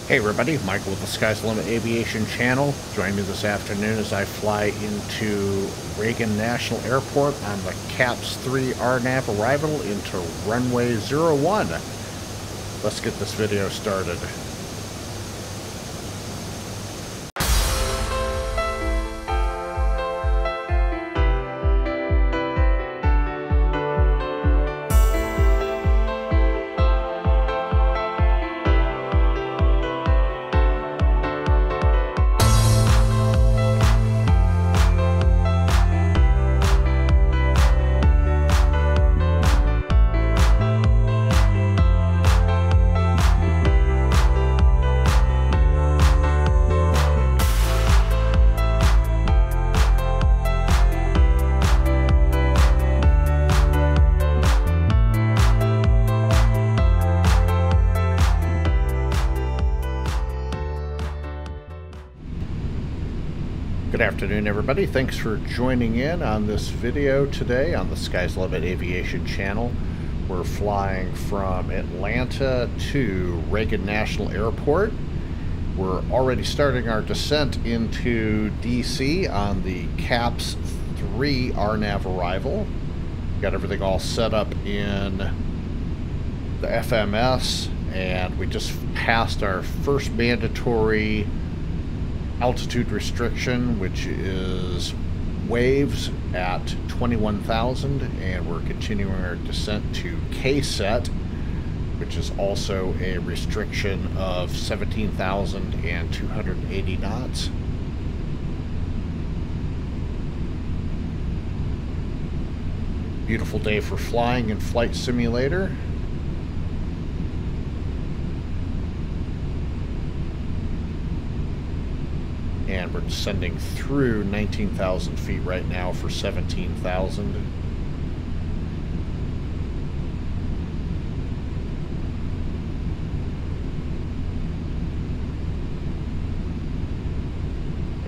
Hey everybody, Michael with the Sky's the Limit Aviation Channel. Join me this afternoon as I fly into Reagan National Airport on the CAPPS3 RNAV arrival into Runway 01. Let's get this video started. Good afternoon, everybody. Thanks for joining in on this video today on the Sky's the Limit Aviation Channel. We're flying from Atlanta to Reagan National Airport. We're already starting our descent into DC on the CAPPS3 RNAV arrival. Got everything all set up in the FMS, and we just passed our first mandatory altitude restriction, which is waves at 21,000, and we're continuing our descent to KSET, which is also a restriction of 17,280 knots. Beautiful day for flying in Flight Simulator. And we're descending through 19,000 feet right now for 17,000.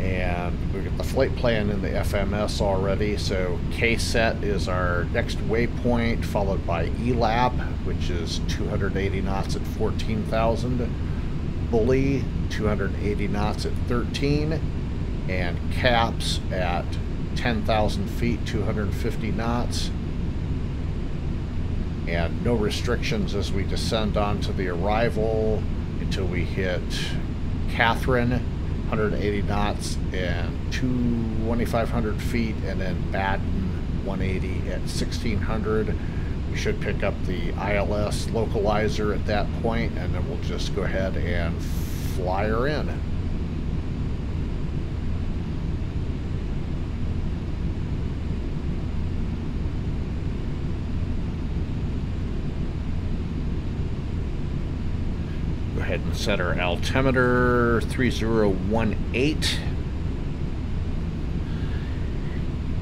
And we got the flight plan in the FMS already. So KSET is our next waypoint, followed by ELAP, which is 280 knots at 14,000. Bully, 280 knots at 13, and CAPS at 10,000 feet, 250 knots. And no restrictions as we descend onto the arrival until we hit Catherine, 180 knots and 2,500 feet, and then Baden, 180 at 1,600. We should pick up the ILS localizer at that point, and then we'll just go ahead and fly her in. Go ahead and set our altimeter 3018.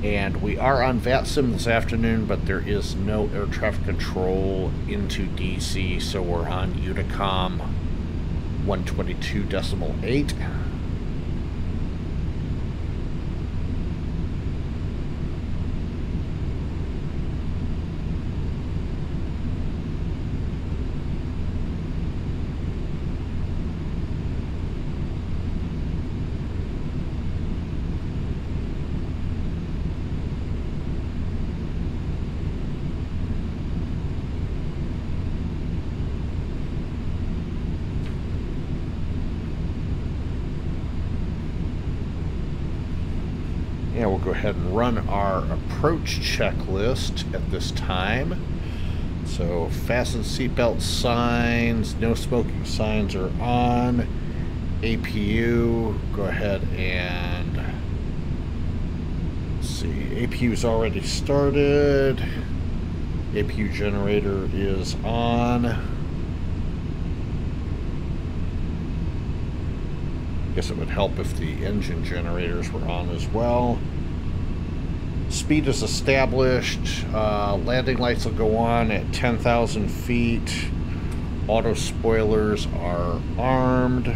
And we are on VATSIM this afternoon, but there is no air traffic control into DC, so we're on Unicom 122.8. And we'll go ahead and run our approach checklist at this time. So fasten seatbelt signs, no smoking signs are on. APU, go ahead and let's see, APU's already started. APU generator is on. Guess it would help if the engine generators were on as well. Speed is established. Landing lights will go on at 10,000 feet. Auto spoilers are armed.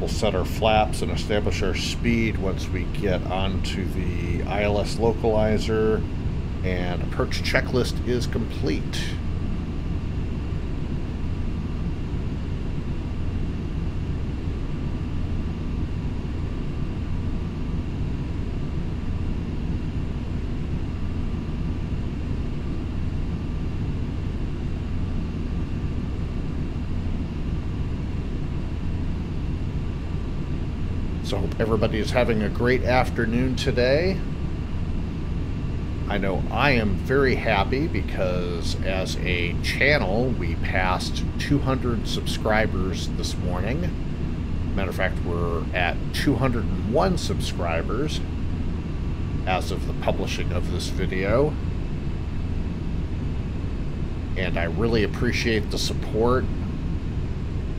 We'll set our flaps and establish our speed once we get onto the ILS localizer. And approach checklist is complete. So I hope everybody is having a great afternoon today. I know I am very happy because as a channel, we passed 200 subscribers this morning. Matter of fact, we're at 201 subscribers as of the publishing of this video. And I really appreciate the support.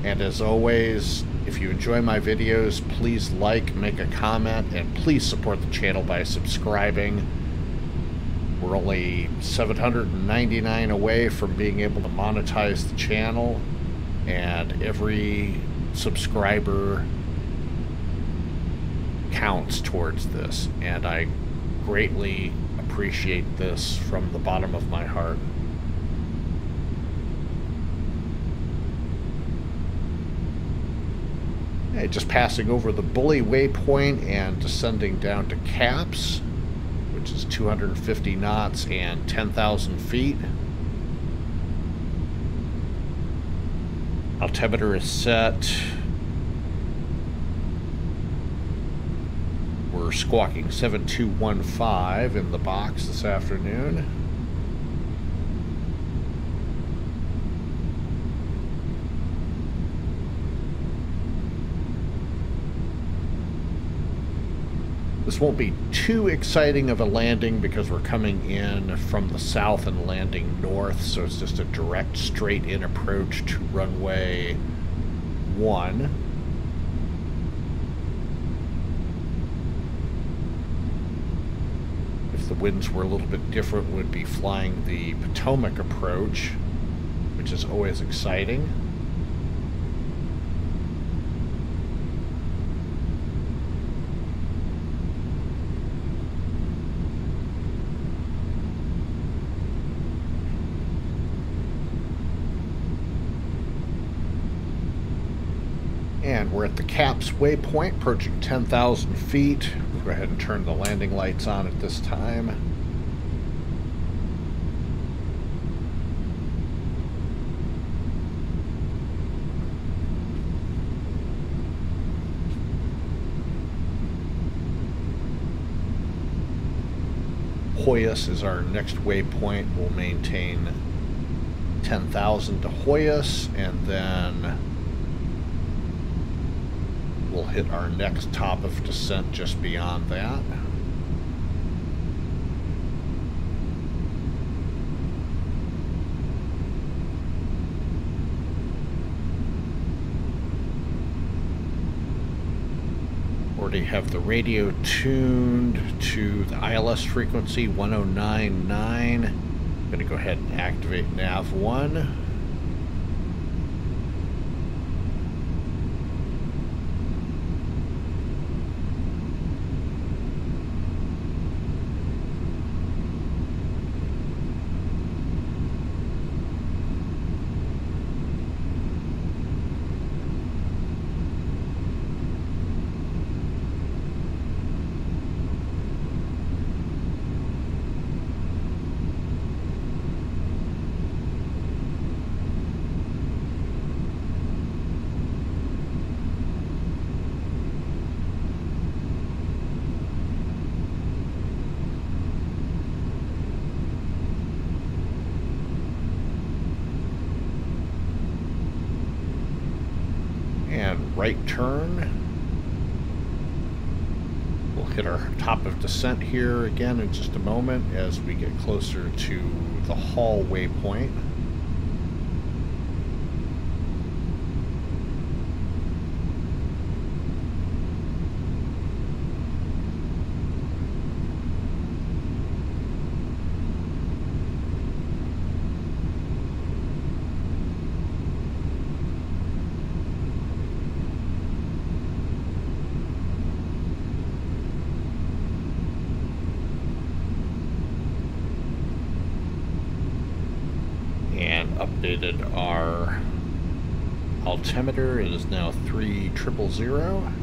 And as always, if you enjoy my videos, please like, make a comment, and please support the channel by subscribing. We're only $799 away from being able to monetize the channel, and every subscriber counts towards this, and I greatly appreciate this from the bottom of my heart. Okay, just passing over the Bully waypoint and descending down to CAPPS, which is 250 knots and 10,000 feet. Altimeter is set. We're squawking 7215 in the box this afternoon. This won't be too exciting of a landing because we're coming in from the south and landing north, so it's just a direct straight in approach to runway 1. If the winds were a little bit different, we'd be flying the Potomac approach, which is always exciting. And we're at the CAPPS waypoint, approaching 10,000 feet. We'll go ahead and turn the landing lights on at this time. Hoyas is our next waypoint. We'll maintain 10,000 to Hoyas, and then we'll hit our next top of descent just beyond that. Already have the radio tuned to the ILS frequency 1099. I'm going to go ahead and activate nav 1. And right turn. We'll hit our top of descent here again in just a moment as we get closer to the Hall waypoint. And updated our altimeter. It is now 3000.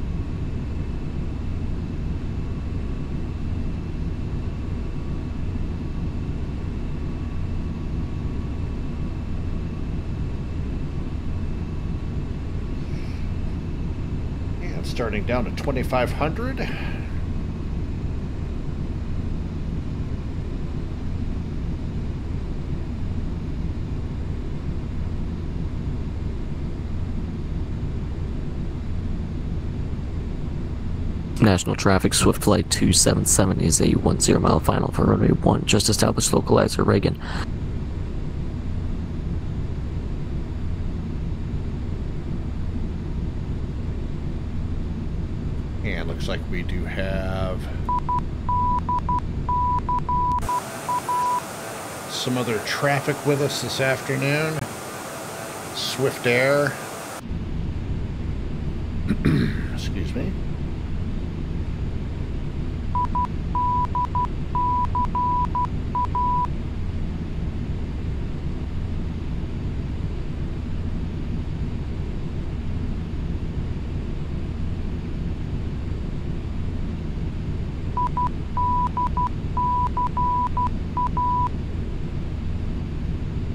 starting down at 2,500. National traffic, Swift Flight 277 is a 10 mile final for runway 1, just established localizer Reagan. And looks like we do have some other traffic with us this afternoon. Swift Air. Excuse me.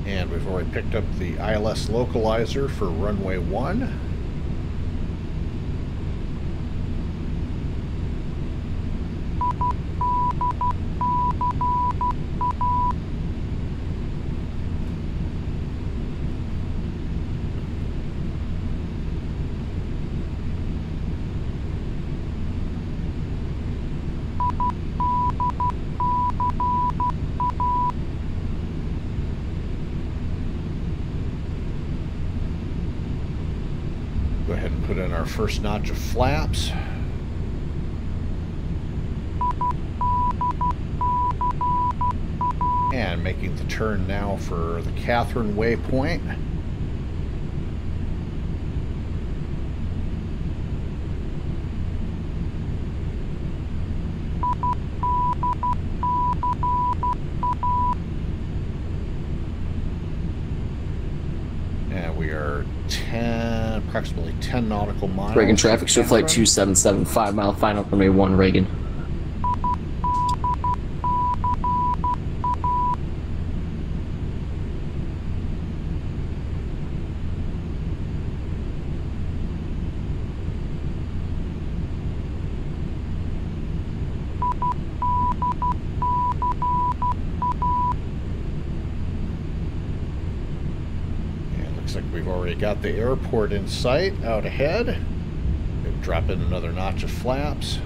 And we've already picked up the ILS localizer for runway 1. Go ahead and put in our first notch of flaps. And making the turn now for the Catherine waypoint. And we are approximately 10 nautical miles. Reagan traffic, Swift Flight 277, 5 mile final, runway 1, Reagan. Looks like we've already got the airport in sight out ahead. We'll drop in another notch of flaps.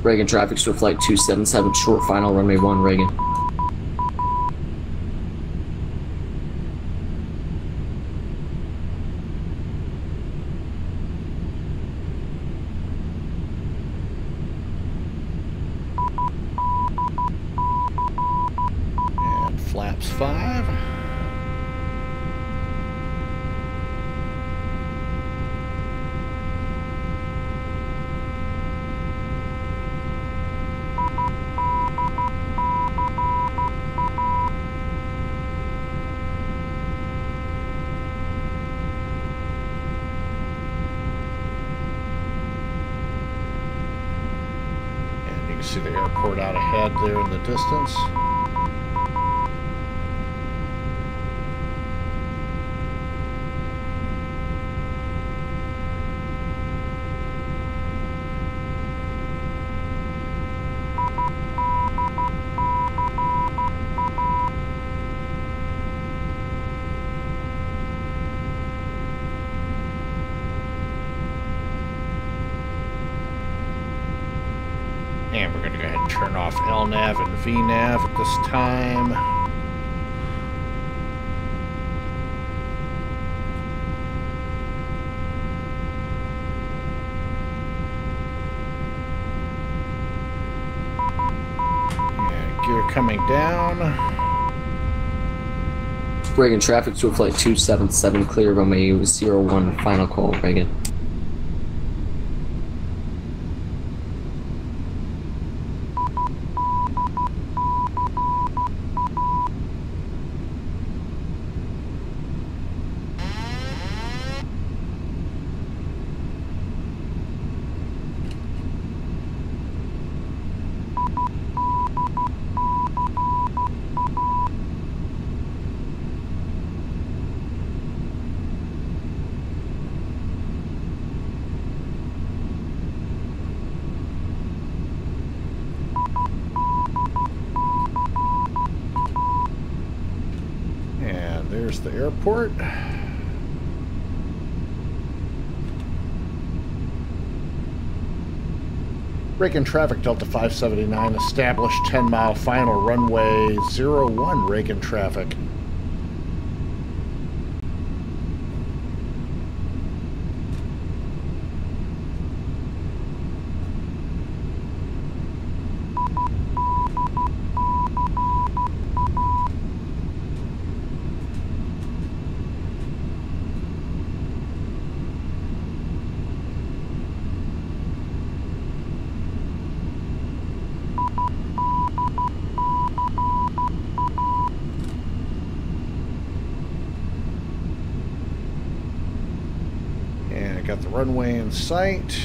Reagan traffic, Swift Flight 277, short final, runway 1, Reagan. Flaps 5. And you can see the airport out ahead there in the distance. And we're going to go ahead and turn off LNAV and VNAV at this time. And gear coming down. Reagan traffic, Swift Flight 277, clear, runway 01, final call, Reagan. Airport. Reagan traffic, Delta 579, established 10-mile final, runway 01, Reagan traffic. Got the runway in sight.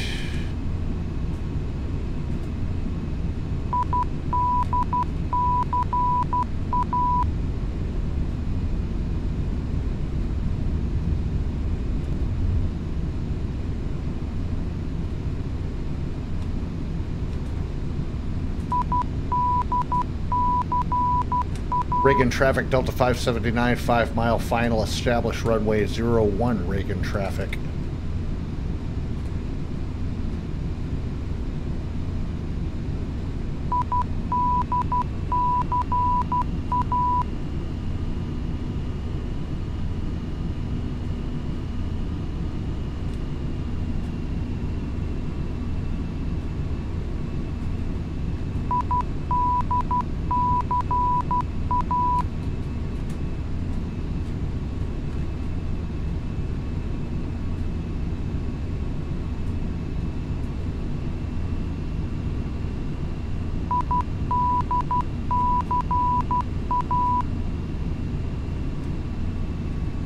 Reagan traffic, Delta 579, 5-mile final, established runway 01, Reagan traffic.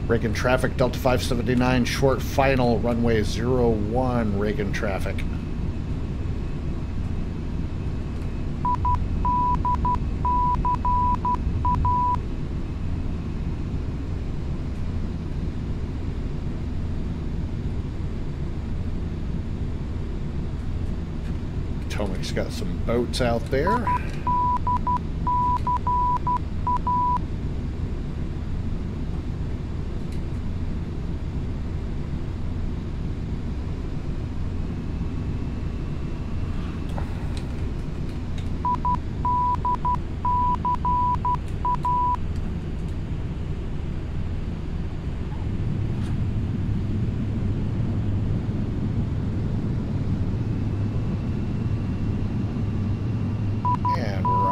Reagan traffic, Delta 579, short final, runway 01, Reagan traffic. Potomac's got some boats out there.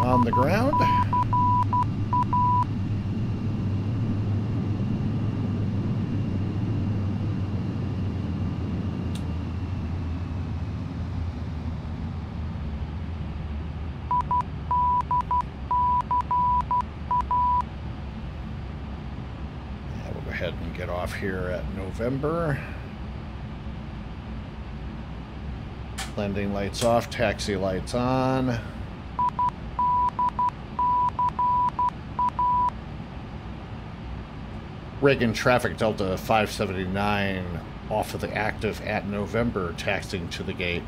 On the ground. We'll go ahead and get off here at November. Landing lights off, taxi lights on. Reagan traffic, Delta 579, off of the active at November, taxiing to the gate.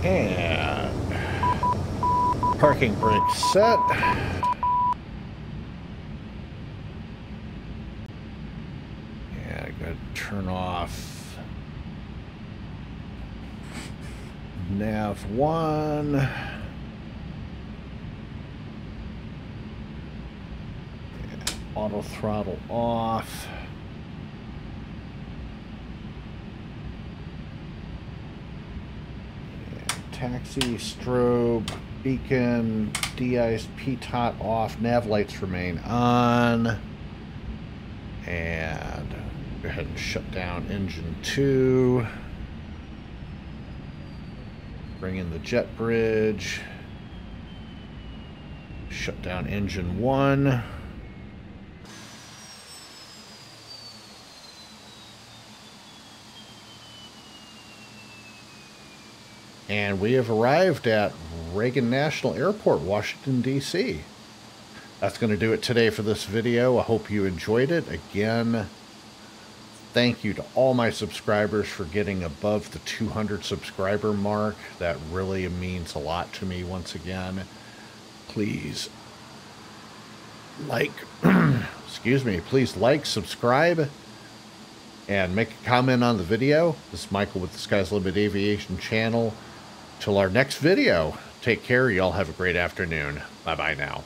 And parking brake set. And I'm going to turn off nav 1. Auto throttle off. And taxi, strobe, beacon, de-iced, P-tot off, nav lights remain on. And go ahead and shut down engine 2. Bring in the jet bridge. Shut down engine 1. And we have arrived at Reagan National Airport, Washington, D.C. That's going to do it today for this video. I hope you enjoyed it. Again, thank you to all my subscribers for getting above the 200 subscriber mark. That really means a lot to me once again. Please like, excuse me, please like, subscribe, and make a comment on the video. This is Michael with the Sky's the Limit Aviation channel. Till our next video, take care. Y'all have a great afternoon. Bye-bye now.